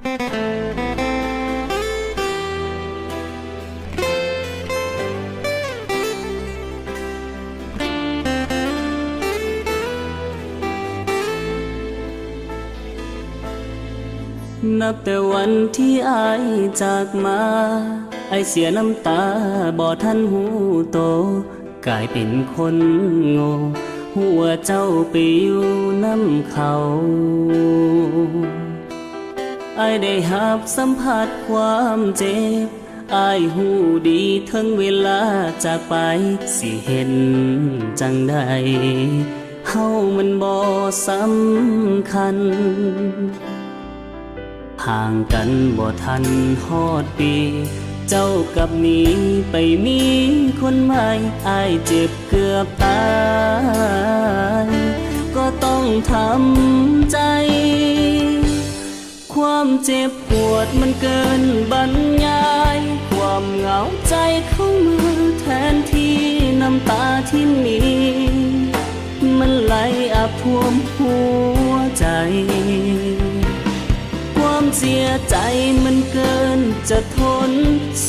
นับแต่วันที่อายจากมาไอเสียน้ำตาบ่ทันหูโตกลายเป็นคนโง่หัวเจ้าไปอยู่น้ำเขาไอได้หับสัมผัสความเจ็บอายหูดีทั้งเวลาจากไปสิเห็นจังใดเฮามันบ่สำคัญห่างกันบ่ทันฮอดปีเจ้ากับมีไปมีคนใหม่อายเจ็บเกือบตายก็ต้องทำใจความเจ็บปวดมันเกินบรรยายความเหงาใจเข้ามือแทนที่น้ำตาที่มีมันไหลอาบท่วมหัวใจความเสียใจมันเกินจะทน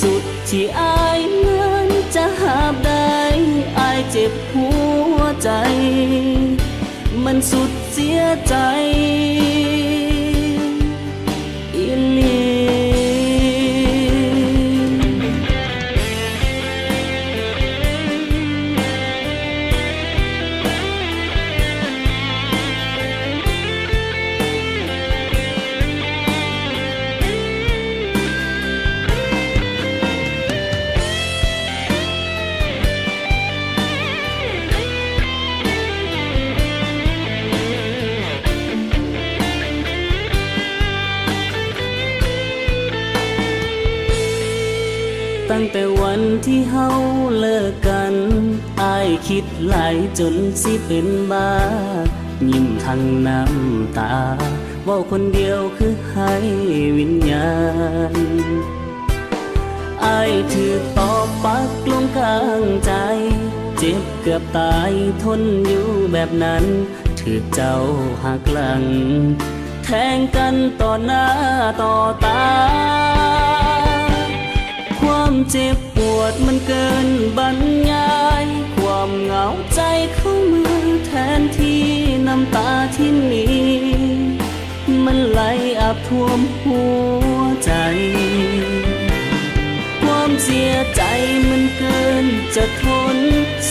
สุดที่อายนั้นจะหาบได้อายเจ็บหัวใจมันสุดเสียใจอีหลี ตั้งแต่วันที่เฮาเลิกกันอายคิดหลายจนสิเป็นบ้ายิ้มทั้งน้ำตาเว้าคนเดียวคือให้วิญญาณอายถือตอกปักลงกลางใจเจ็บเกือบตายทนอยู่แบบนั้นถือเจ้าหักหลังแทงกันต่อหน้าต่อตาความเจ็บปวดมันเกินบรรยายความเหงาใจเข้ามือแทนที่น้ำตาที่มีมันไหลอาบท่วมหัวใจความเสียใจมันเกินจะทน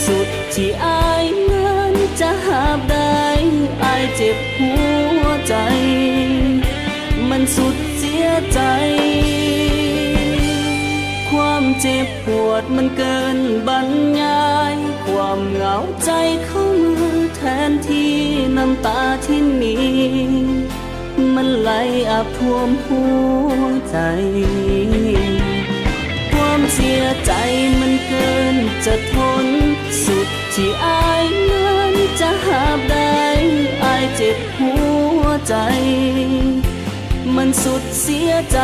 สุดที่อายนั้นจะหาบได้อายเจ็บหัวใจมันสุดเสียใจความเจ็บปวดมันเกินบรรยายความเหงาใจเข้ามือแทนที่น้ำตาที่มีมันไหลอาบท่วมหัวใจความเสียใจมันเกินจะทนสุดที่อายนั้นจะหาบได้อายเจ็บหัวใจมันสุดเสียใจ